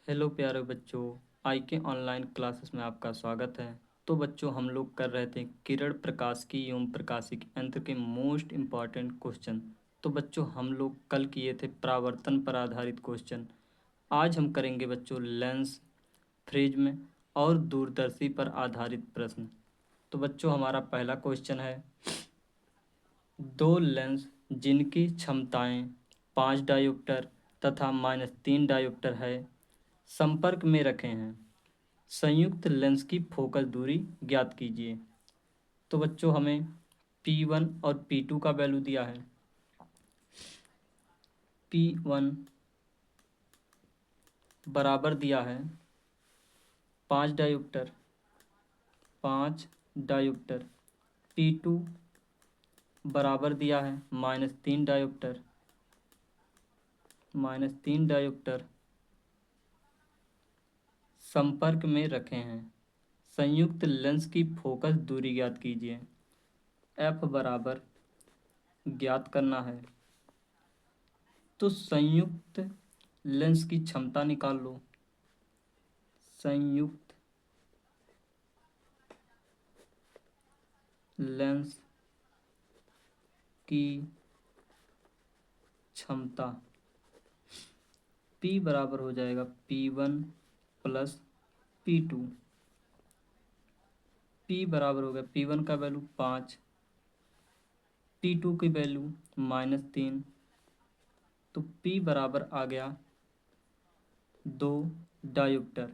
Hello प्यारे बच्चों। आई के ऑनलाइन क्लासेस में आपका स्वागत है। तो बच्चों, हम लोग कर रहे थे किरण प्रकाश की एवं प्रकाशिक यंत्र के मोस्ट इम्पॉर्टेंट क्वेश्चन। तो बच्चों, हम लोग कल किए थे परावर्तन पर आधारित क्वेश्चन। आज हम करेंगे बच्चों लेंस, प्रिज्म और दूरदर्शी पर आधारित प्रश्न। तो बच्चों, हमारा पहला क्वेश्चन है, दो लेंस जिनकी क्षमताएं 5 डायोप्टर तथा -3 डायोप्टर है संपर्क में रखे हैं, संयुक्त लेंस की फोकस दूरी ज्ञात कीजिए। तो बच्चों, हमें P1 और P2 का वैल्यू दिया है। P1 बराबर दिया है 5 डायोप्टर, 5 डायोप्टर। P2 बराबर दिया है -3 डायोप्टर, -3 डायोप्टर संपर्क में रखे हैं, संयुक्त लेंस की फोकस दूरी ज्ञात कीजिए। F बराबर ज्ञात करना है, तो संयुक्त लेंस की क्षमता निकाल लो। संयुक्त लेंस की क्षमता P बराबर हो जाएगा P1 प्लस P2। P बराबर हो गया, P1 का वैल्यू 5, P2 की वैल्यू -3, तो P बराबर आ गया 2 डायोप्टर।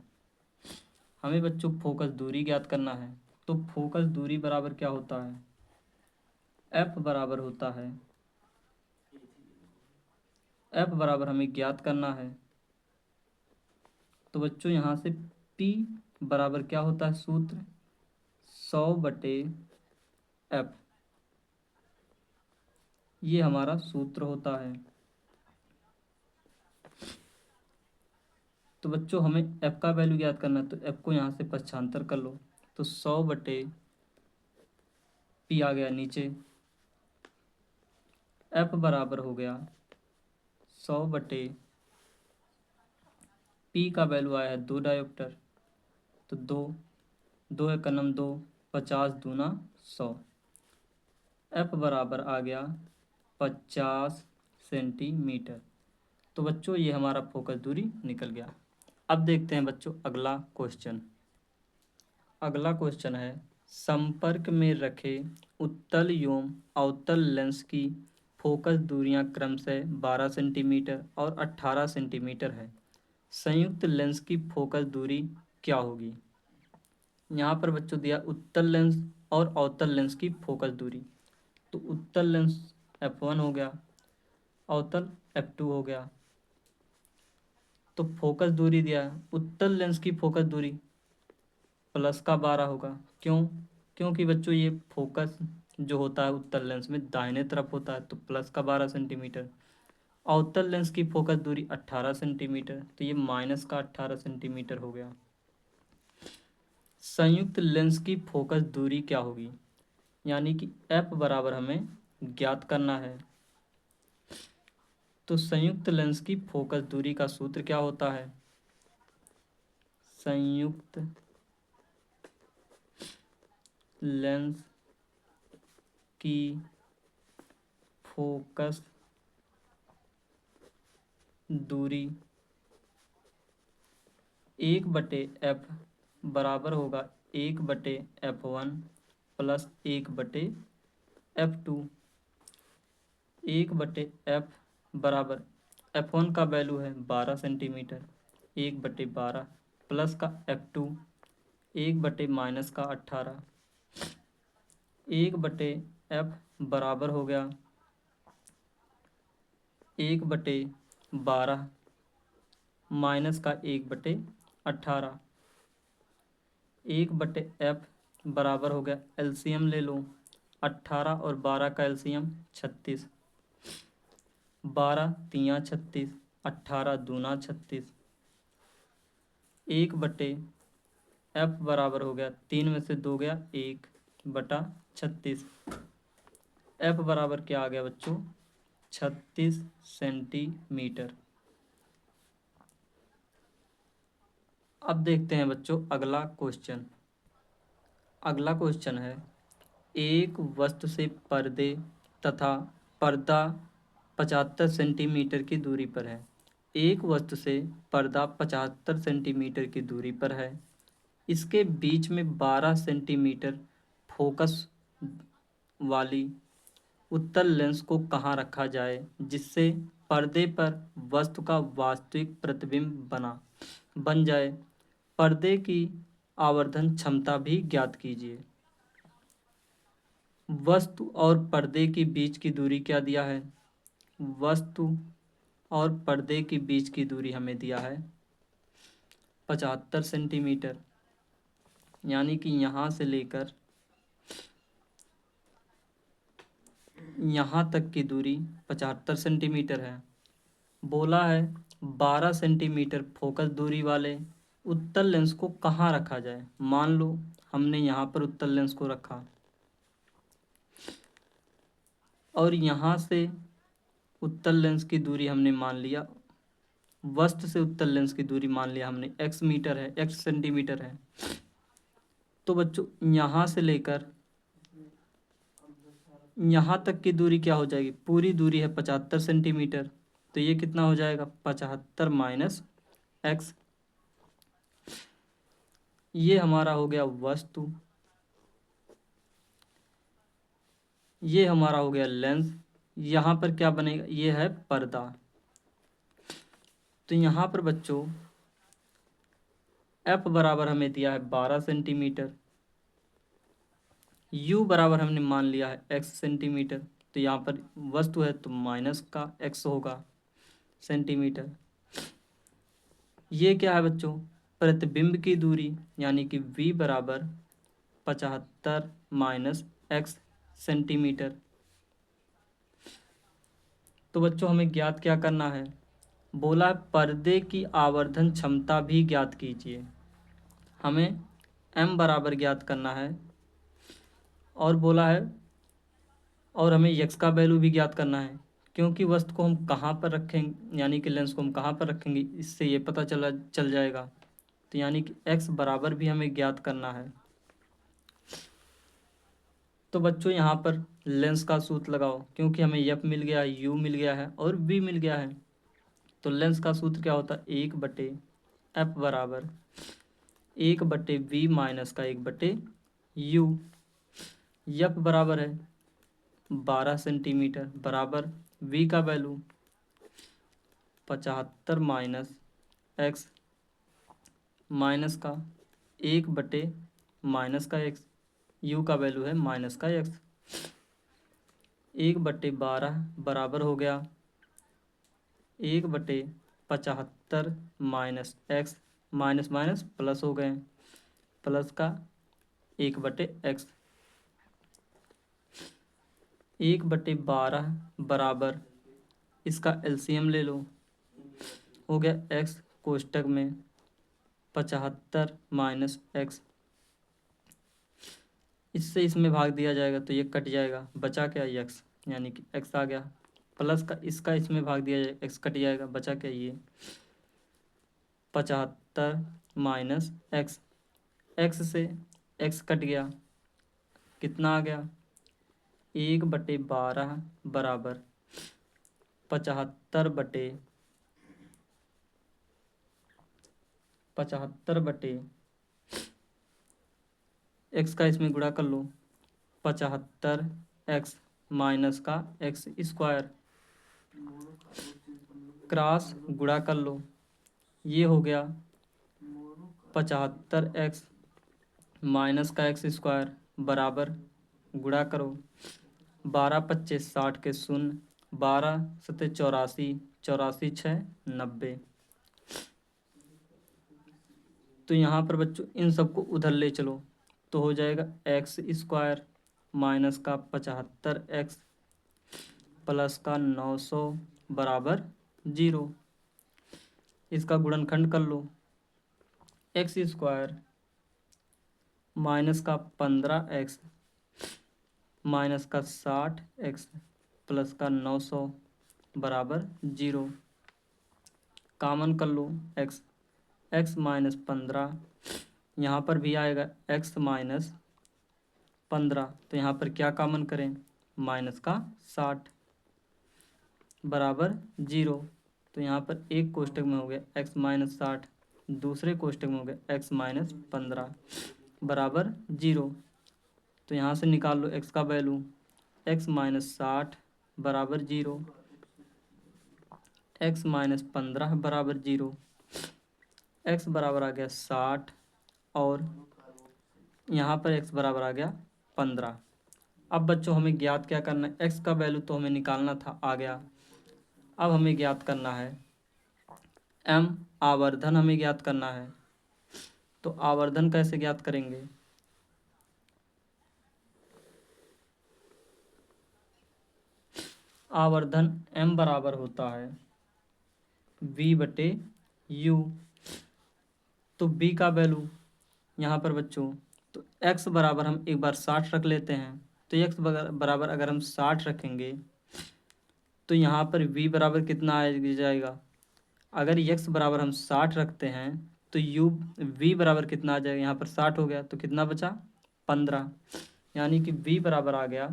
हमें बच्चों फोकस दूरी ज्ञात करना है, तो फोकस दूरी बराबर क्या होता है? F बराबर होता है, F बराबर हमें ज्ञात करना है। तो बच्चों, यहाँ से P बराबर क्या होता है? सूत्र 100/F, ये हमारा सूत्र होता है। तो बच्चों, हमें F का वैल्यू ज्ञात करना है, तो F को यहाँ से पक्षांतर कर लो, तो 100/P आ गया नीचे। F बराबर हो गया 100/P का वैल्यू आया है 2 डायोप्टर, तो 2 2 एकम 2, 50 दूना 100। F बराबर आ गया 50 सेंटीमीटर। तो बच्चों, ये हमारा फोकस दूरी निकल गया। अब देखते हैं बच्चों अगला क्वेश्चन। अगला क्वेश्चन है, संपर्क में रखे उत्तल एवं अवतल लेंस की फोकस दूरियां क्रमशः 12 सेंटीमीटर और 18 सेंटीमीटर है, संयुक्त लेंस की फोकस दूरी क्या होगी? यहाँ पर बच्चों दिया उत्तल लेंस और अवतल लेंस की फोकस दूरी। तो उत्तल लेंस F1 हो गया, अवतल F2 हो गया। तो फोकस दूरी दिया है, उत्तल लेंस की फोकस दूरी +12 होगा। क्यों? क्योंकि बच्चों, ये फोकस जो होता है उत्तल लेंस में दाहिने तरफ होता है, तो +12 सेंटीमीटर। अवतल लेंस की फोकस दूरी 18 सेंटीमीटर, तो ये -18 सेंटीमीटर हो गया। संयुक्त लेंस की फोकस दूरी क्या होगी? यानी कि F बराबर हमें ज्ञात करना है। तो संयुक्त लेंस की फोकस दूरी का सूत्र क्या होता है? संयुक्त लेंस की फोकस दूरी 1/F बराबर होगा 1/F1 प्लस 1/F2। 1/F बराबर F1 का वैल्यू है 12 सेंटीमीटर, 1/12 प्लस का F2 1/-18। 1/F बराबर हो गया 1/12 माइनस का 1/18। 1/F बराबर हो गया, एलसीएम ले लो, 18 और 12 का एलसीएम 36, 12 तियाँ 36, 18 दूना 36। 1/F बराबर हो गया, 3 में से 2 गया 1/36। F बराबर क्या आ गया बच्चों? 36 सेंटीमीटर। अब देखते हैं बच्चों अगला क्वेश्चन। अगला क्वेश्चन है, एक वस्तु से पर्दे तथा पर्दा 75 सेंटीमीटर की दूरी पर है। एक वस्तु से पर्दा 75 सेंटीमीटर की दूरी पर है। इसके बीच में 12 सेंटीमीटर फोकस वाली उत्तल लेंस को कहाँ रखा जाए जिससे पर्दे पर वस्तु का वास्तविक प्रतिबिंब बन जाए। पर्दे की आवर्धन क्षमता भी ज्ञात कीजिए। वस्तु और पर्दे के बीच की दूरी क्या दिया है? वस्तु और पर्दे के बीच की दूरी हमें दिया है 75 सेंटीमीटर, यानी कि यहाँ से लेकर यहाँ तक की दूरी 75 सेंटीमीटर है। बोला है 12 सेंटीमीटर फोकस दूरी वाले उत्तल लेंस को कहाँ रखा जाए। मान लो हमने यहाँ पर उत्तल लेंस को रखा और यहाँ से उत्तल लेंस की दूरी हमने मान लिया, वस्तु से उत्तल लेंस की दूरी मान लिया हमने x मीटर है, x सेंटीमीटर है। तो बच्चों यहाँ से लेकर यहाँ तक की दूरी क्या हो जाएगी? पूरी दूरी है 75 सेंटीमीटर, तो ये कितना हो जाएगा? 75 माइनस x। ये हमारा हो गया वस्तु, ये हमारा हो गया लेंस। यहाँ पर क्या बनेगा? ये है पर्दा। तो यहाँ पर बच्चों f बराबर हमें दिया है 12 सेंटीमीटर, u बराबर हमने मान लिया है x सेंटीमीटर। तो यहाँ पर वस्तु है तो माइनस का x होगा सेंटीमीटर। ये क्या है बच्चों? प्रतिबिंब की दूरी, यानी कि v बराबर 75 माइनस x सेंटीमीटर। तो बच्चों हमें ज्ञात क्या करना है? बोला पर्दे की आवर्धन क्षमता भी ज्ञात कीजिए। हमें m बराबर ज्ञात करना है और बोला है और हमें x का वैल्यू भी ज्ञात करना है, क्योंकि वस्तु को हम कहाँ पर रखेंगे, यानी कि लेंस को हम कहाँ पर रखेंगे, इससे ये पता चल जाएगा। तो यानी कि x बराबर भी हमें ज्ञात करना है। तो बच्चों यहाँ पर लेंस का सूत्र लगाओ, क्योंकि हमें f मिल गया है, u मिल गया है और v मिल गया है। तो लेंस का सूत्र क्या होता है? 1/f बराबर 1/v माइनस का 1/u। f बराबर है 12 सेंटीमीटर बराबर v का वैल्यू 75 माइनस x माइनस का 1/ माइनस का x, u का वैल्यू है माइनस का x। 1/12 बराबर हो गया 1/75 minus x, minus minus plus हो गए, प्लस का 1/x। 1/12 बराबर इसका एलसीएम ले लो, हो गया x कोष्टक में 75 माइनस x। इससे इसमें भाग दिया जाएगा तो ये कट जाएगा, बचा क्या? x, यानी कि x आ गया। प्लस का इसका इसमें भाग दिया जाएगा, x कट जाएगा, बचा क्या? ये 75 माइनस x। x से x कट गया, कितना आ गया? 1/12 बराबर 75/75 x का इसमें गुणा कर लो, 75x माइनस का x स्क्वायर, क्रॉस गुणा कर लो, ये हो गया 75x माइनस का x स्क्वायर बराबर गुणा करो 12×25 60 के शून्य, 12×7 84, 84×6 90। तो यहाँ पर बच्चों इन सबको उधर ले चलो तो हो जाएगा x स्क्वायर माइनस का 75x प्लस का 900 बराबर 0। इसका गुणनखंड कर लो, x स्क्वायर माइनस का 15x माइनस का 60x प्लस का 900 बराबर 0। कामन कर लो x, x माइनस 15, यहाँ पर भी आएगा x माइनस 15। तो यहाँ पर क्या कॉमन करें, माइनस का 60 बराबर 0। तो यहाँ पर एक कोष्टक में हो गया x माइनस 60, दूसरे कोष्टक में हो गया x माइनस 15 बराबर 0। तो यहाँ से निकाल लो x का वैल्यू, x माइनस 60 बराबर 0, x माइनस 15 बराबर 0, x बराबर आ गया 60 और यहाँ पर x बराबर आ गया 15। अब बच्चों हमें ज्ञात क्या करना है, x का वैल्यू तो हमें निकालना था, आ गया। अब हमें ज्ञात करना है m, आवर्धन हमें ज्ञात करना है। तो आवर्धन कैसे ज्ञात करेंगे, आवर्धन m बराबर होता है v बटे u। तो b का वैल्यू यहाँ पर बच्चों, तो x बराबर हम एक बार 60 रख लेते हैं। तो x बराबर अगर हम 60 रखेंगे तो यहाँ पर v बराबर कितना आ जाएगा, अगर x बराबर हम 60 रखते हैं तो v बराबर कितना आ जाएगा, यहाँ पर 60 हो गया तो कितना बचा 15, यानी कि v बराबर आ गया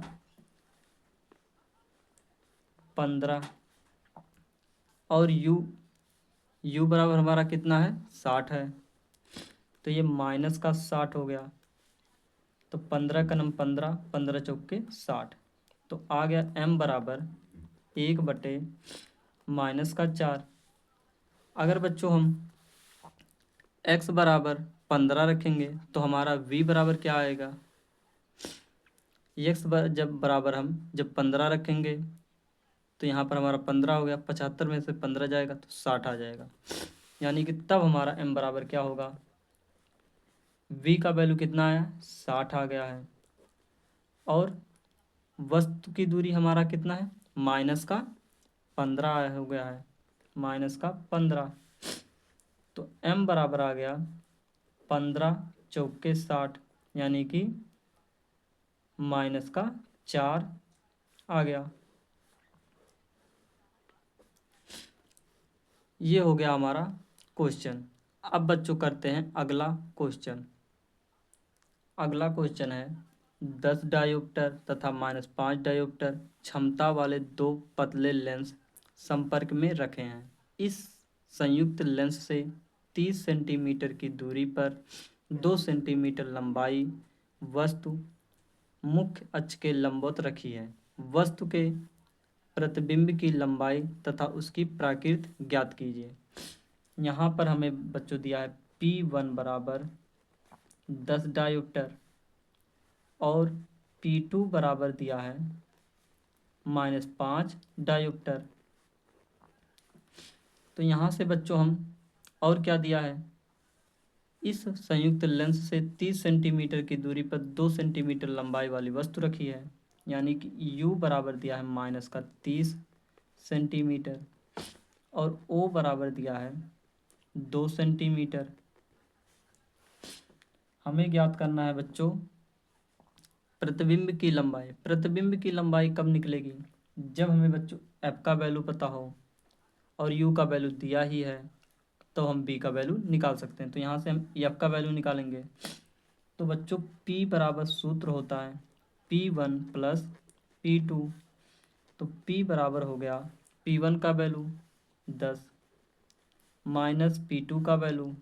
15 और u बराबर हमारा कितना है 60 है, तो ये माइनस का 60 हो गया। तो 15 का नम 15, 15 चौके 60, तो आ गया m बराबर 1 बटे माइनस का 4। अगर बच्चों हम x बराबर 15 रखेंगे तो हमारा v बराबर क्या आएगा, x जब बराबर हम जब 15 रखेंगे तो यहाँ पर हमारा 15 हो गया, 75 में से 15 जाएगा तो 60 आ जाएगा, यानी कि तब हमारा m बराबर क्या होगा, v का वैल्यू कितना आया 60 आ गया है और वस्तु की दूरी हमारा कितना है माइनस का 15 हो गया है, माइनस का 15। तो m बराबर आ गया 15 चौके 60, यानी कि माइनस का 4 आ गया। ये हो गया हमारा क्वेश्चन। अब बच्चों करते हैं अगला क्वेश्चन। अगला क्वेश्चन है 10 डायोप्टर तथा -5 डायोप्टर क्षमता वाले दो पतले लेंस संपर्क में रखे हैं। इस संयुक्त लेंस से 30 सेंटीमीटर की दूरी पर 2 सेंटीमीटर लंबाई वस्तु मुख्य अक्ष के लंबवत रखी है। वस्तु के प्रतिबिंब की लंबाई तथा उसकी प्रकृति ज्ञात कीजिए। यहाँ पर हमें बच्चों दिया है P1 बराबर 10 डायोप्टर और P2 बराबर दिया है -5 डायोप्टर। तो यहाँ से बच्चों हम और क्या दिया है, इस संयुक्त लेंस से 30 सेंटीमीटर की दूरी पर 2 सेंटीमीटर लंबाई वाली वस्तु रखी है, यानी कि U बराबर दिया है -30 सेंटीमीटर और O बराबर दिया है 2 सेंटीमीटर। हमें ज्ञात करना है बच्चों प्रतिबिंब की लंबाई। प्रतिबिंब की लंबाई कब निकलेगी, जब हमें बच्चों F का वैल्यू पता हो और U का वैल्यू दिया ही है तो हम B का वैल्यू निकाल सकते हैं। तो यहाँ से हम F का वैल्यू निकालेंगे। तो बच्चों P बराबर सूत्र होता है P1 प्लस P2। तो P बराबर हो गया P1 का वैल्यू 10 माइनस P2 का वैल्यू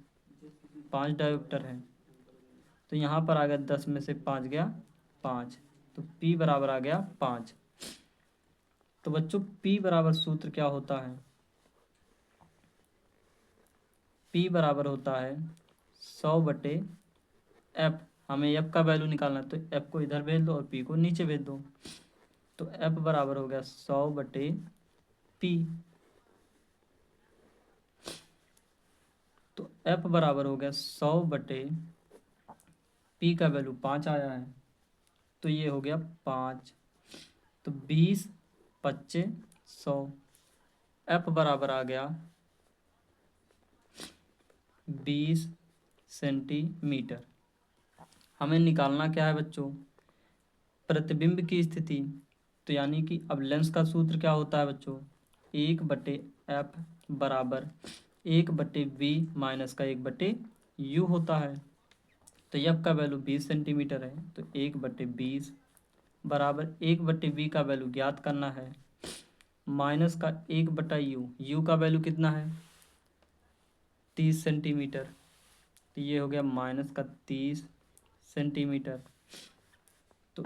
5 डायोप्टर है। तो यहाँ पर आ गया 10 में से 5 गया 5, तो P बराबर आ गया 5। तो बच्चों P बराबर सूत्र क्या होता है, P बराबर होता है 100 बटे F। हमें F का वैल्यू निकालना है तो F को इधर भेज दो और P को नीचे भेज दो। तो F बराबर हो गया 100 बटे P। तो F बराबर हो गया 100 बटे P का वैल्यू 5 आया है, तो ये हो गया 5। तो 20 25 100, F बराबर आ गया 20 सेंटीमीटर। हमें निकालना क्या है बच्चों, प्रतिबिंब की स्थिति। तो यानी कि अब लेंस का सूत्र क्या होता है बच्चों, 1 बटे F बराबर 1/v माइनस का 1/u होता है। तो एफ का वैल्यू 20 सेंटीमीटर है, तो 1/20 बराबर 1/v का वैल्यू ज्ञात करना है, माइनस का 1/u, u का वैल्यू कितना है 30 सेंटीमीटर, तो ये हो गया माइनस का 30 सेंटीमीटर। तो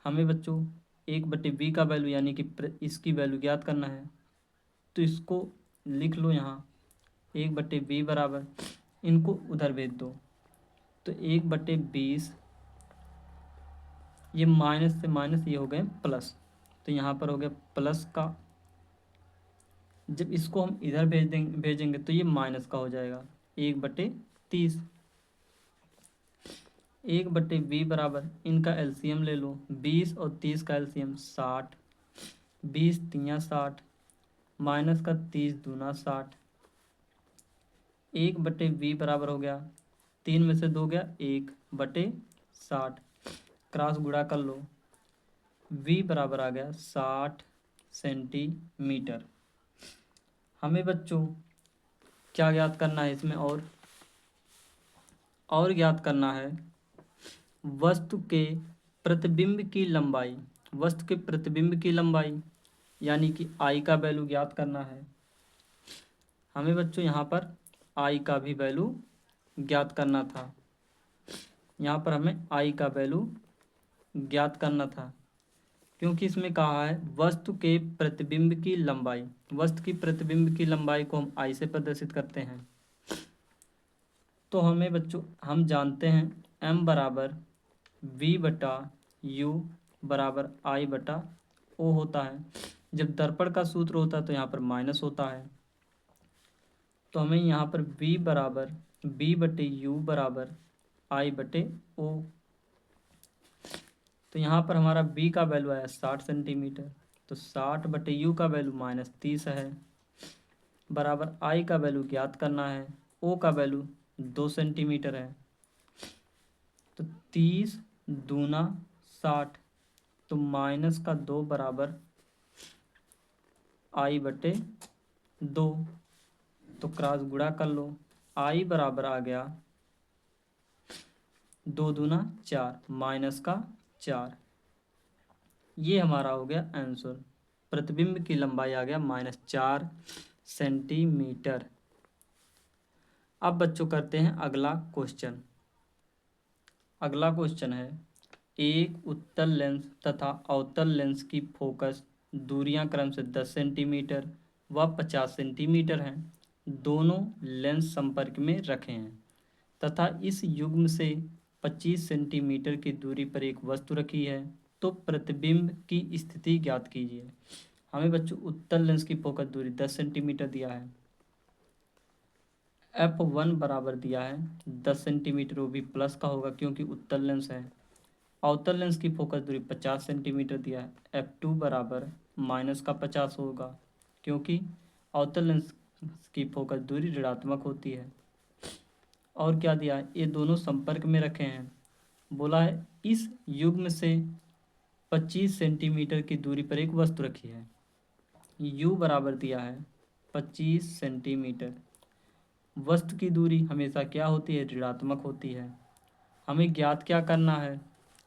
हमें बच्चों 1/v का वैल्यू यानी कि इसकी वैल्यू ज्ञात करना है, तो इसको लिख लो यहाँ 1/v बराबर, इनको उधर भेज दो, तो 1/20, ये माइनस से माइनस ये हो गए प्लस, तो यहाँ पर हो गया प्लस का, जब इसको हम इधर भेजेंगे तो ये माइनस का हो जाएगा 1/30। 1/v बराबर, इनका एलसीएम ले लो, 20 और 30 का एलसीएम 60, 20 तियाँ 60, माइनस का 30 दूना 60, 1/v बराबर हो गया 3 में से 2 गया 1/60, क्रॉस गुणा कर लो, v बराबर आ गया 60 सेंटीमीटर। हमें बच्चों क्या ज्ञात करना है इसमें, और ज्ञात करना है वस्तु के प्रतिबिंब की लंबाई, वस्तु के प्रतिबिंब की लंबाई यानी कि आई का वैल्यू ज्ञात करना है। हमें बच्चों यहाँ पर आई का भी वैल्यू ज्ञात करना था, यहाँ पर हमें आई का वैल्यू ज्ञात करना था, क्योंकि इसमें कहा है वस्तु के प्रतिबिंब की लंबाई, वस्तु की प्रतिबिंब की लंबाई को हम आई से प्रदर्शित करते हैं। तो हमें बच्चों हम जानते हैं m बराबर v/u बराबर I/o होता है। जब दर्पण का सूत्र होता है तो यहाँ पर माइनस होता है, तो हमें यहाँ पर v बराबर v/u बराबर I/o, तो यहाँ पर हमारा v का वैल्यू आया 60 सेंटीमीटर, तो 60/u का वैल्यू -30 है, बराबर I का वैल्यू ज्ञात करना है, o का वैल्यू 2 सेंटीमीटर है, तो 30 दूना 60, तो -2 बराबर I/2, तो क्रॉस गुणा कर लो, I बराबर आ गया 2 दूना 4 -4, ये हमारा हो गया आंसर। प्रतिबिंब की लंबाई आ गया -4 सेंटीमीटर। अब बच्चों करते हैं अगला क्वेश्चन। अगला क्वेश्चन है, एक उत्तल लेंस तथा अवतल लेंस की फोकस दूरियां क्रम से 10 सेंटीमीटर व 50 सेंटीमीटर हैं। दोनों लेंस संपर्क में रखे हैं तथा इस युग्म से 25 सेंटीमीटर की दूरी पर एक वस्तु रखी है, तो प्रतिबिंब की स्थिति ज्ञात कीजिए। हमें बच्चों उत्तल लेंस की फोकस दूरी 10 सेंटीमीटर दिया है, f1 बराबर दिया है 10 सेंटीमीटर, वो भी प्लस का होगा क्योंकि उत्तल लेंस है। अवतल लेंस की फोकस दूरी 50 सेंटीमीटर दिया है, f2 बराबर -50 होगा क्योंकि अवतल लेंस की फोकस दूरी ऋणात्मक होती है। और क्या दिया है, ये दोनों संपर्क में रखे हैं, बोला है इस युग्म से 25 सेंटीमीटर की दूरी पर एक वस्तु रखी है, u बराबर दिया है 25 सेंटीमीटर। वस्तु की दूरी हमेशा क्या होती है, ऋणात्मक होती है। हमें ज्ञात क्या करना है,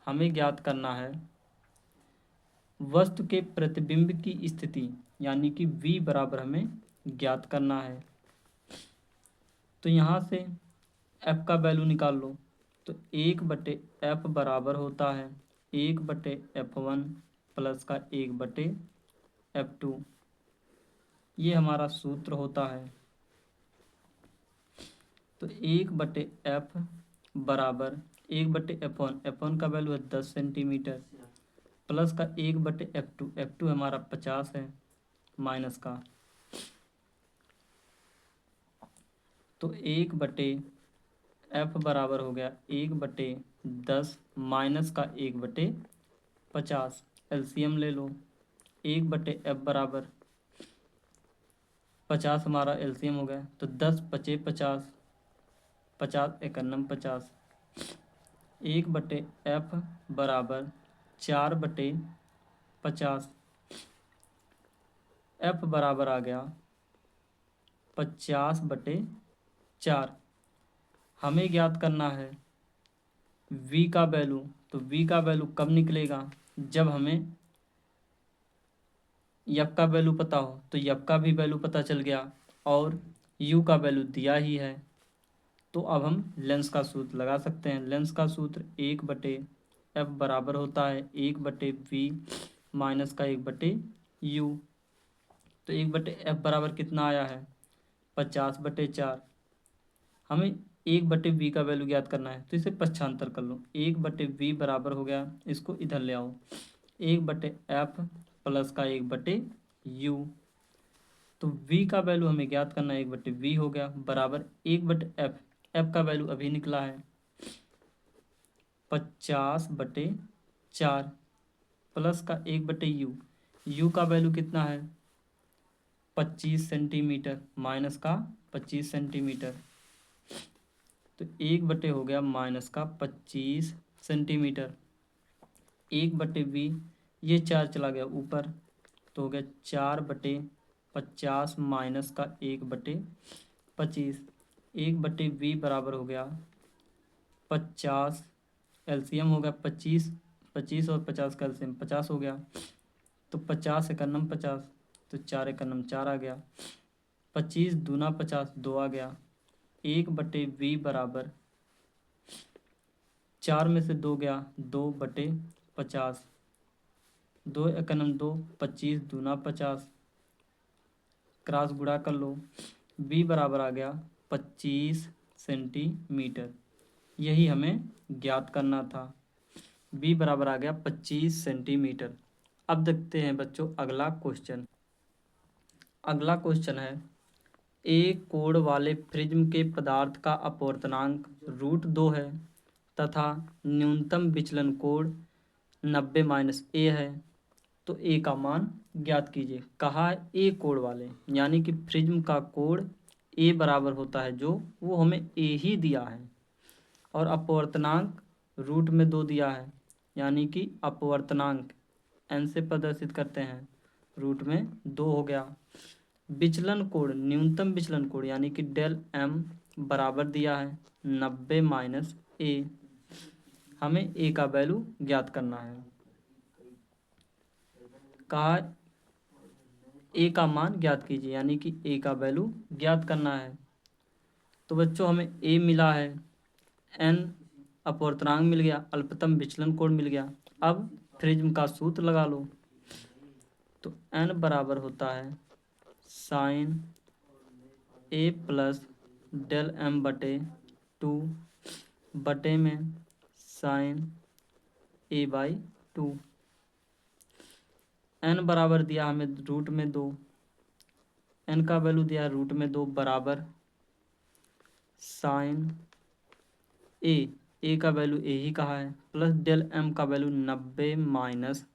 हमें ज्ञात करना है वस्तु के प्रतिबिंब की स्थिति यानी कि v बराबर हमें ज्ञात करना है। तो यहाँ से f का वैल्यू निकाल लो, तो 1/f बराबर होता है 1/f1 प्लस का 1/f2, ये हमारा सूत्र होता है। तो 1/f बराबर 1/f1, f1 का वैल्यू है 10 सेंटीमीटर प्लस का 1/f2, f2 हमारा 50 है माइनस का, तो 1/f बराबर हो गया 1/10 माइनस का 1/50, एलसीएम ले लो, 1/f बराबर 50 हमारा एलसीएम हो गया, तो 10 × 50, 50 × 51 50, 1/f बराबर 4/50, f बराबर आ गया 50/4। हमें ज्ञात करना है v का वैल्यू। तो v का वैल्यू कब निकलेगा, जब हमें यफ का वैल्यू पता हो। तो यफ का भी वैल्यू पता चल गया और u का वैल्यू दिया ही है। तो अब हम लेंस का सूत्र लगा सकते हैं। लेंस का सूत्र 1/f बराबर होता है 1/v माइनस का 1/u। तो 1/f बराबर कितना आया है 50/4। हमें 1/v का वैल्यू ज्ञात करना है, तो इसे पक्षांतर कर लो। 1/v बराबर हो गया, इसको इधर ले आओ, 1/f प्लस का 1/u। तो v का वैल्यू हमें ज्ञात करना है 1/v हो गया बराबर 1/f। f का वैल्यू अभी निकला है 50/4 प्लस का 1/u। u का वैल्यू कितना है 25 सेंटीमीटर माइनस का 25 सेंटीमीटर। तो 1/, हो गया माइनस का 25 सेंटीमीटर। 1/v, ये 4 चला गया ऊपर, तो हो गया 4/50 माइनस का 1/25। 1/v बराबर हो गया 50, एलसीएम हो गया 25, 25 और 50 का एलसीएम 50 हो गया। तो 50 एकन्नम 50, तो 4 एकन्नम 4 आ गया। 25 दूना 50, 2 आ गया। 1/v बराबर 4 में से 2 गया 2/50, 2 एकन्नम 2, 25 दूना 50, क्रॉस गुणा कर लो। v बराबर आ गया 25 सेंटीमीटर। यही हमें ज्ञात करना था। v बराबर आ गया 25 सेंटीमीटर। अब देखते हैं बच्चों अगला क्वेश्चन। अगला क्वेश्चन है, एक कोण वाले प्रिज्म के पदार्थ का अपवर्तनांक √2 है तथा न्यूनतम विचलन कोण 90-a है। तो a का मान ज्ञात कीजिए। कहा है ए कोण वाले, यानी कि प्रिज्म का कोण a बराबर होता है, जो वो हमें a ही दिया है, और अपवर्तनांक √2 दिया है, यानी कि अपवर्तनांक n से प्रदर्शित करते हैं, √2 हो गया। विचलन कोण, न्यूनतम विचलन कोण यानी कि डेल m बराबर दिया है 90-a। हमें a का वैल्यू ज्ञात करना है। कहा a का मान ज्ञात कीजिए, यानी कि a का वैल्यू ज्ञात करना है। तो बच्चों हमें a मिला है, n अपवर्तनांक मिल गया, अल्पतम विचलन कोण मिल गया। अब प्रिज्म का सूत्र लगा लो। तो n बराबर होता है sine a plus del m/2 बटे में साइन a/2। n बराबर दिया हमें √2, n का वैल्यू दिया √2 बराबर साइन a का वैल्यू a ही कहा है, प्लस डेल m का वैल्यू 90 माइनस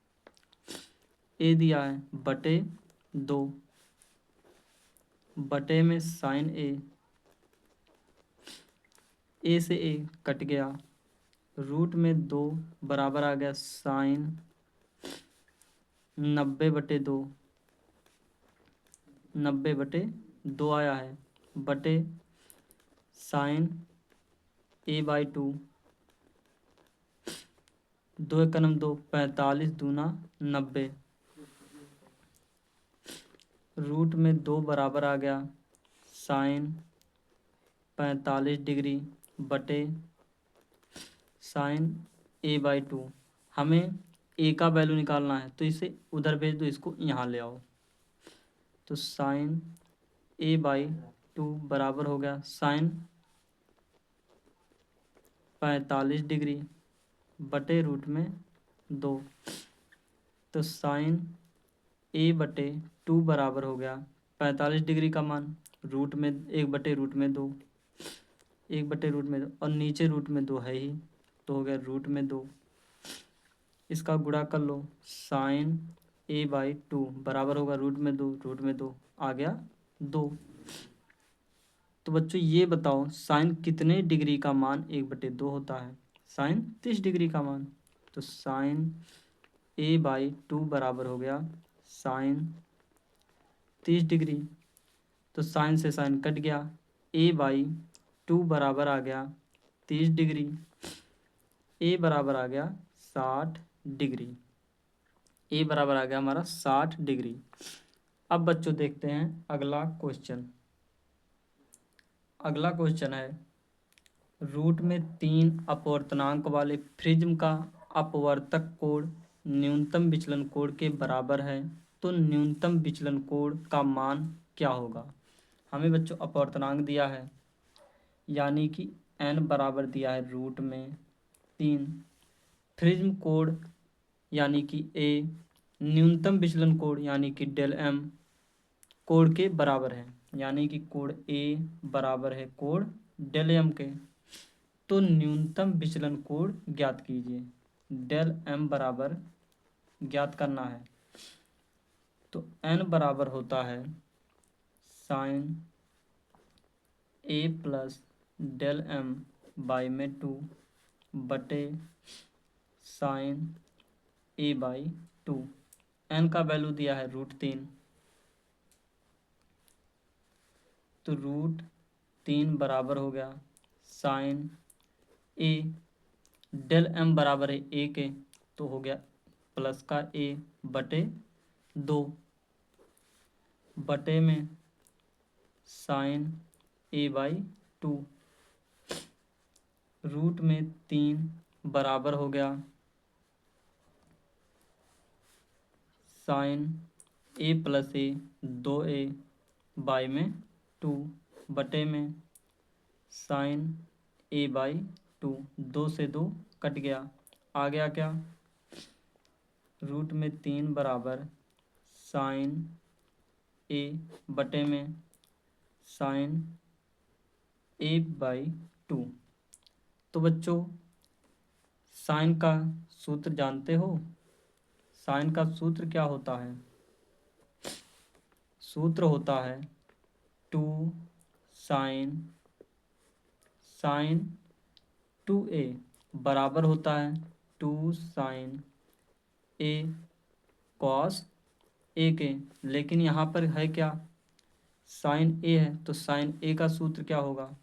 a दिया है बटे 2 बटे में साइन a से a कट गया, √2 बराबर आ गया साइन 90/2, 90/2 आया है बटे साइन a/2। 2 एकन्नम 2, 45 दूना 90, √2 बराबर आ गया साइन 45 डिग्री बटे साइन a/2। हमें a का वैल्यू निकालना है, तो इसे उधर भेज दो, इसको यहाँ ले आओ। तो साइन a/2 बराबर हो गया साइन 45 डिग्री बटे √2। तो साइन a/2 बराबर हो गया 45 डिग्री का मान 1/√2, 1/√2, और नीचे √2 है ही, तो हो गया √2। इसका गुणा कर लो, साइन a/2 बराबर होगा √2 आ गया 2। तो बच्चों ये बताओ साइन कितने डिग्री का मान 1/2 होता है? साइन 30 डिग्री का मान। तो साइन a/2 बराबर हो गया साइन 30 डिग्री। तो साइन से साइन कट गया, a/2 बराबर आ गया 30 डिग्री, a बराबर आ गया 60 डिग्री, a बराबर आ गया हमारा 60 डिग्री। अब बच्चों देखते हैं अगला क्वेश्चन। अगला क्वेश्चन है रूट में 3 अपवर्तनांक वाले प्रिज्म का अपवर्तक कोण न्यूनतम विचलन कोण के बराबर है, तो न्यूनतम विचलन कोण का मान क्या होगा। हमें बच्चों अपवर्तनांक दिया है, यानी कि n बराबर दिया है रूट में 3, प्रिज्म कोण यानी कि a, न्यूनतम विचलन कोण यानी कि डेल m कोण के बराबर है, यानी कि कोण a बराबर है कोण डेल m के। तो न्यूनतम विचलन कोण ज्ञात कीजिए, डेल m बराबर ज्ञात करना है। तो n बराबर होता है sine a plus del m by में 2 बटे साइन a/2। n का वैल्यू दिया है √3, तो √3 बराबर हो गया साइन a, डेल m बराबर है a के, तो हो गया प्लस का a बटे 2 बटे में साइन a/2, रूट में 3 बराबर हो गया sine a plus a 2a by में 2 बटे में साइन a/2, 2 से 2 कट गया, आ गया क्या रूट में 3 बराबर साइन a बटे में साइन a/2। तो बच्चों साइन का सूत्र जानते हो, साइन का सूत्र क्या होता है, सूत्र होता है 2 साइन 2a बराबर होता है 2 साइन a कॉस a के। लेकिन यहाँ पर है क्या, साइन a है, तो साइन a का सूत्र क्या होगा,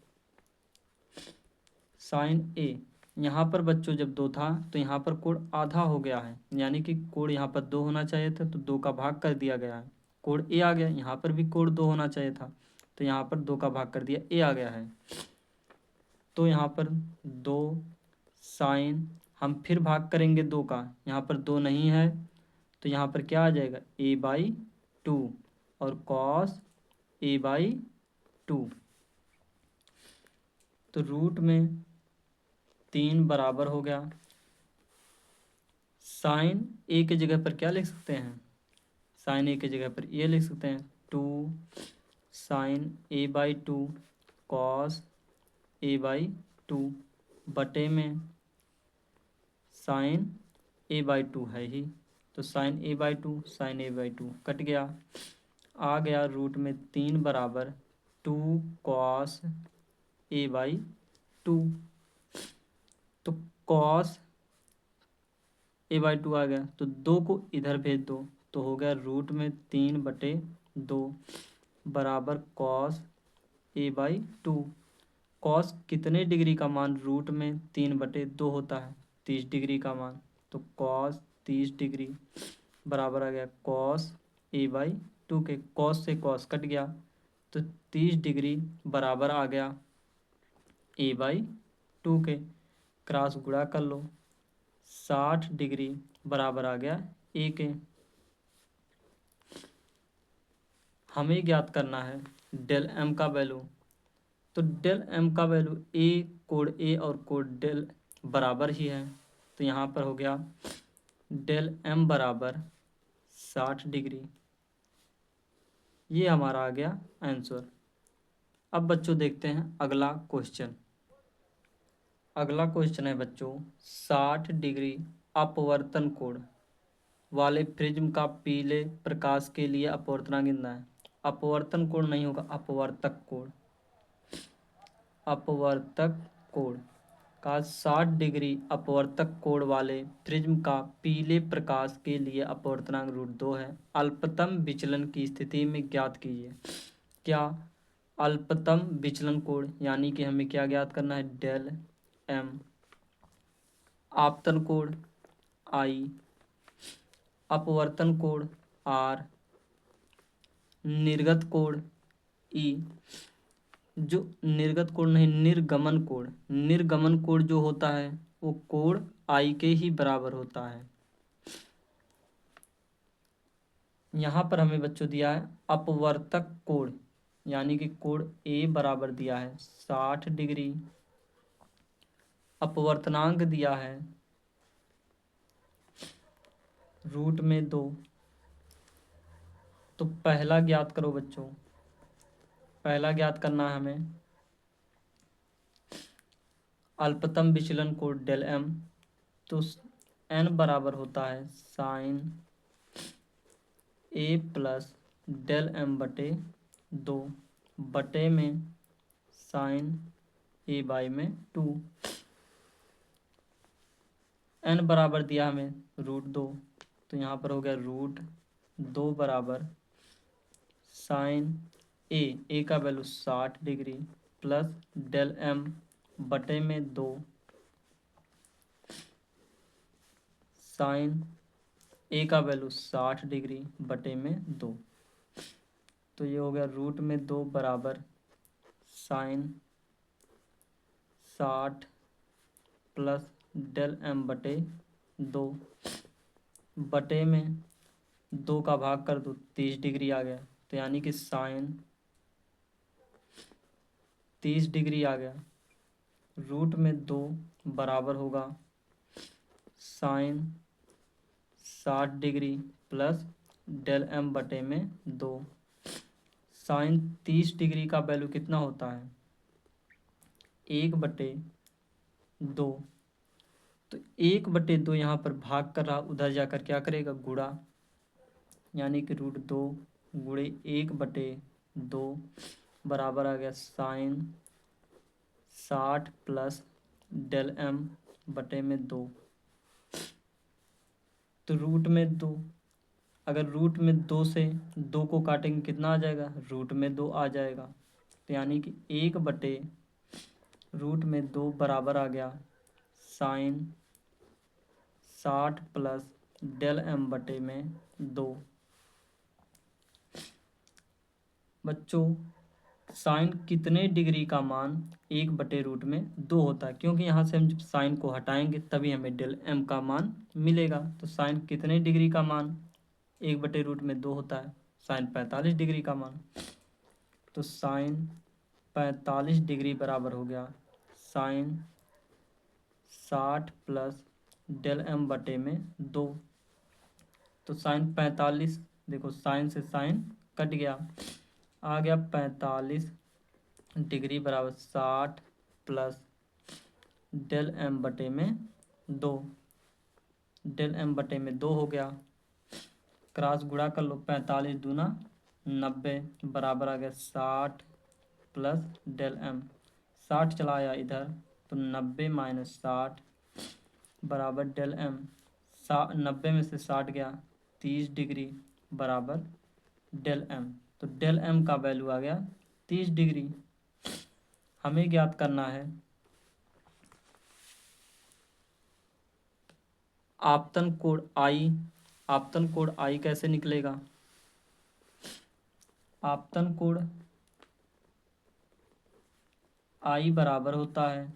साइन a। यहाँ पर बच्चों जब 2 था तो यहाँ पर कोण आधा हो गया है, यानी कि कोण यहाँ पर 2 होना चाहिए था, तो 2 का भाग कर दिया गया है, कोण a आ गया। यहाँ पर भी कोण 2 होना चाहिए था, तो यहाँ पर 2 का भाग कर दिया, a आ गया है। तो यहाँ पर 2 साइन, हम फिर भाग करेंगे 2 का, यहाँ पर 2 नहीं है, तो यहाँ पर क्या आ जाएगा a/2 और कॉस a/2। तो रूट में 3 बराबर हो गया साइन a की जगह पर क्या लिख सकते हैं, साइन a की जगह पर ये लिख सकते हैं 2 साइन a/2 कॉस a/2 बटे में साइन a/2 है ही, तो sign a/2 sign a/2 cut गया, आ गया रूट में 3 बराबर 2 कॉस a/2। तो कॉस a/2 आ गया, तो 2 को इधर भेज दो, तो हो गया रूट में 3/2 बराबर कॉस a/2। कॉस कितने डिग्री का मान रूट में 3/2 होता है, 30 डिग्री का मान, तो कॉस 30 डिग्री बराबर आ गया कॉस a/2 के। कॉस से कॉस कट गया, तो 30 डिग्री बराबर आ गया a/2 के। क्रॉस गुणा कर लो, 60 डिग्री बराबर आ गया a के। हमें ज्ञात करना है डेल m का वैल्यू, तो डेल m का वैल्यू a कोण a और कोण डेल बराबर ही है, तो यहाँ पर हो गया डेल m बराबर 60 डिग्री। ये हमारा आ गया आंसर। अब बच्चों देखते हैं अगला क्वेश्चन। अगला क्वेश्चन है बच्चों 60 डिग्री अपवर्तन कोण वाले प्रिज्म का पीले प्रकाश के लिए अपवर्तनांक कितना है। अपवर्तन कोण नहीं होगा, अपवर्तक कोण, अपवर्तक कोण का 60 डिग्री अपवर्तक कोण वाले प्रिज्म का पीले प्रकाश के लिए अपवर्तनांक √2 है। अल्पतम विचलन की स्थिति में ज्ञात कीजिए। क्या अल्पतम विचलन कोण, यानी कि हमें क्या ज्ञात करना है, डेल एम। आपतन कोण आई, अपवर्तन कोण आर, निर्गत कोण ई। जो निर्गत कोण नहीं, निर्गमन कोण, निर्गमन कोण जो होता है वो कोण आई के ही बराबर होता है। यहाँ पर हमें बच्चों दिया है अपवर्तक कोण, यानी कि कोण ए बराबर दिया है 60 डिग्री, अपवर्तनांक दिया है √2। तो पहला ज्ञात करो बच्चों, पहला ज्ञात करना है हमें अल्पतम विचलन कोण डेल एम। तो एन बराबर होता है साइन ए प्लस डेल एम बटे 2 बटे में साइन ए बाई में 2। एन बराबर दिया हमें √2, तो यहाँ पर हो गया √2 बराबर साइन ए का value 60 degree plus del M बटे में 2 साइन ए का वैल्यू 60 डिग्री बटे में 2। तो ये हो गया √2 बराबर साइन 60 प्लस डेल एम बटे 2 बटे में 2 का भाग कर दो 30 डिग्री आ गया, तो यानी कि साइन 30 डिग्री आ गया। √2 बराबर होगा sine 60 degree plus del M बटे में 2। साइन 30 डिग्री का वैल्यू कितना होता है, 1/2। तो 1/2 यहाँ पर भाग कर रहा, उधर जाकर क्या करेगा, गुणा, यानी कि √2 गुणे 1/2 बराबर आ गया साइन 60 प्लस डेल एम बटे में 2। तो √2, अगर √2 से 2 को काटेंगे कितना आ जाएगा, √2 आ जाएगा। तो यानी कि 1/√2 बराबर आ गया साइन 60 प्लस डेल एम बटे में 2। बच्चों साइन कितने डिग्री का मान 1/√2 होता है, क्योंकि यहाँ से हम जब साइन को हटाएंगे तभी हमें डेल एम का मान मिलेगा। तो साइन कितने डिग्री का मान 1/√2 होता है, साइन 45 डिग्री का मान। तो साइन 45 डिग्री बराबर हो गया साइन 60 प्लस डेल एम बटे में 2। तो साइन 45, देखो साइन से साइन कट गया, आ गया 45 डिग्री बराबर 60 प्लस डेल एम बटे में 2। डेल एम बटे में 2 हो गया, क्रॉस गुणा कर लो, 45 दूना 90 बराबर आ गया 60 प्लस डेल एम। 60 चला आया इधर, तो 90 माइनस 60 बराबर डेल एम। 90 में से 60 गया, 30 डिग्री बराबर डेल एम। तो डेल एम का वैल्यू आ गया 30 डिग्री। हमें ज्ञात करना है आपतन कोण आई। आपतन कोण आई कैसे निकलेगा, आपतन कोण आई बराबर होता है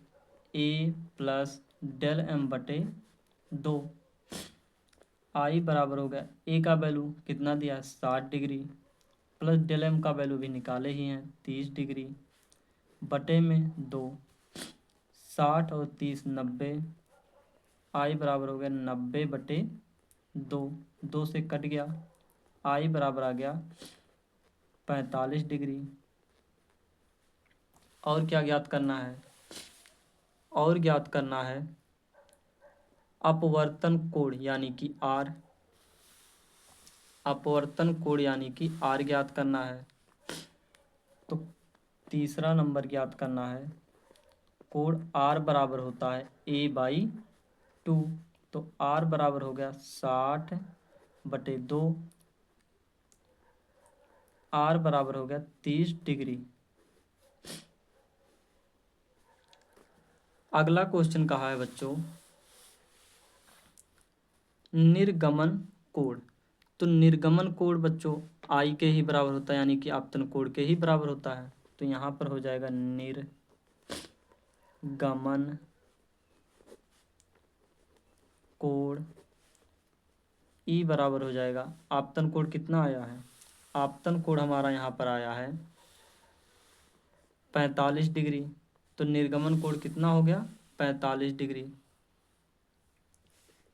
ए प्लस डेल एम बटे 2। आई बराबर हो गया, ए का वैल्यू कितना दिया है 60 डिग्री प्लस डेल एम का वैल्यू भी निकाले ही हैं 30 डिग्री बटे में 2। 60 और 30 90, आई बराबर हो गया 90/2। 2 से कट गया, आई बराबर आ गया 45 डिग्री। और क्या ज्ञात करना है, और ज्ञात करना है अपवर्तन कोण यानी कि आर। अपवर्तन कोण यानी कि आर ज्ञात करना है। तो तीसरा नंबर ज्ञात करना है, कोण आर बराबर होता है a/2। तो आर बराबर हो गया 60/2 आर बराबर हो गया 30 डिग्री। अगला क्वेश्चन कहा है बच्चों निर्गमन कोण। तो निर्गमन कोण बच्चों आई के ही बराबर होता है, यानी कि आपतन कोण के ही बराबर होता है। तो यहाँ पर हो जाएगा निर्गमन कोण ई बराबर हो जाएगा, आपतन कोण कितना आया है, आपतन कोण हमारा यहाँ पर आया है 45 डिग्री। तो निर्गमन कोण कितना हो गया 45 डिग्री।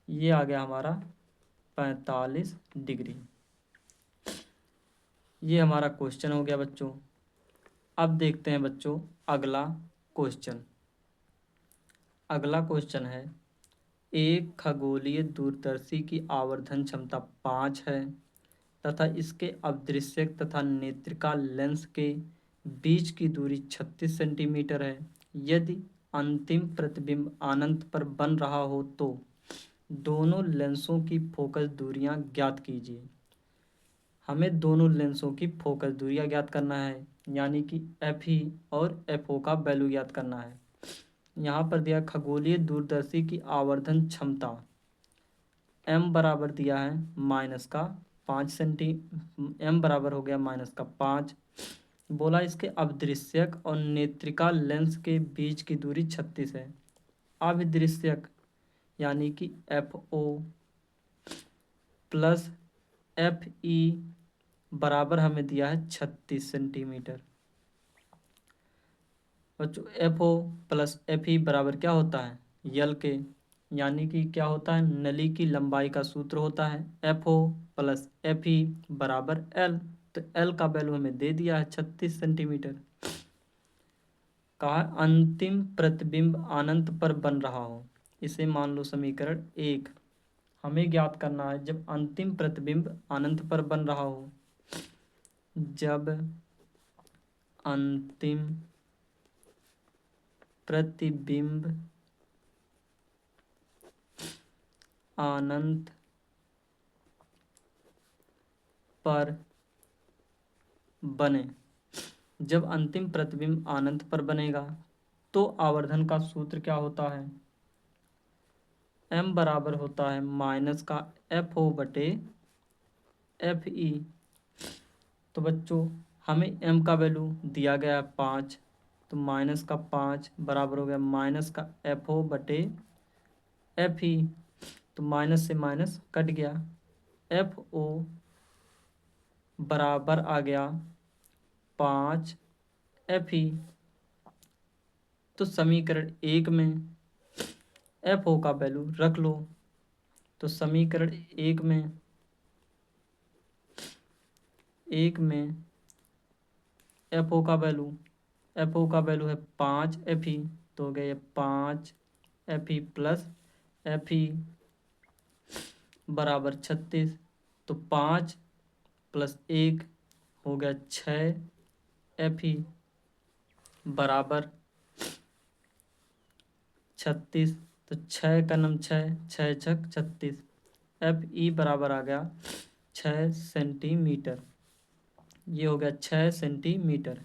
ये आ गया हमारा 45 डिग्री। ये हमारा क्वेश्चन हो गया बच्चों। अब देखते हैं बच्चों अगला क्वेश्चन। अगला क्वेश्चन है एक खगोलीय दूरदर्शी की आवर्धन क्षमता 5 है तथा इसके अदृश्यक तथा नेत्रिका लेंस के बीच की दूरी 36 सेंटीमीटर है। यदि अंतिम प्रतिबिंब अनंत पर बन रहा हो तो दोनों लेंसों की फोकस दूरियां ज्ञात कीजिए। हमें दोनों लेंसों की फोकस दूरियां ज्ञात करना है, यानी कि एफ ई और एफ ओ का वैल्यू ज्ञात करना है। यहाँ पर दिया खगोलीय दूरदर्शी की आवर्धन क्षमता m बराबर दिया है m बराबर हो गया -5। बोला इसके अदृश्यक और नेत्रिका लेंस के बीच की दूरी 36 है। अदृश्यक यानी कि FO प्लस FE बराबर हमें दिया है 36 सेंटीमीटर। बच्चों FO प्लस FE बराबर क्या होता है यल के, यानी कि क्या होता है नली की लंबाई का सूत्र होता है FO प्लस FE बराबर L। तो L का वैल्यू हमें दे दिया है 36 सेंटीमीटर। कहा अंतिम प्रतिबिंब अनंत पर बन रहा हो, इसे मान लो समीकरण 1। हमें ज्ञात करना है जब अंतिम प्रतिबिंब अनंत पर बन रहा हो, जब अंतिम प्रतिबिंब अनंत पर बने, जब अंतिम प्रतिबिंब अनंत पर बनेगा तो आवर्धन का सूत्र क्या होता है m बराबर होता है माइनस का FO बटे FE। तो बच्चों हमें m का वैल्यू दिया गया है 5, तो -5 बराबर हो गया माइनस का FO बटे FE। तो माइनस से माइनस कट गया, FO बराबर आ गया 5 FE। तो समीकरण 1 में FO का वैल्यू रख लो। तो समीकरण 1 में FO का वैल्यू है 5 FE। तो हो गया 5 FE प्लस FE बराबर 36। तो 5 प्लस 1 हो गया 6 FE बराबर 36। तो 6 का नम 6, 6 छक 36। FE बराबर आ गया 6 सेंटीमीटर। ये हो गया 6 सेंटीमीटर।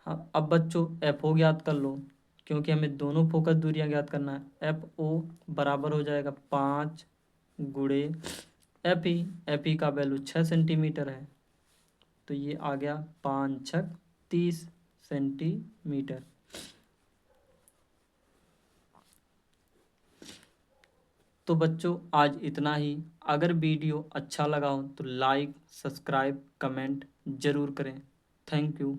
हाँ अब बच्चों FO ज्ञात कर लो, क्योंकि हमें दोनों फोकस दूरियां ज्ञात करना है। FO बराबर हो जाएगा 5 गुणे FE का वैल्यू 6 सेंटीमीटर है। तो ये आ गया 5 छक 30 सेंटीमीटर। तो बच्चों आज इतना ही। अगर वीडियो अच्छा लगा हो तो लाइक सब्सक्राइब कमेंट ज़रूर करें। Thank you.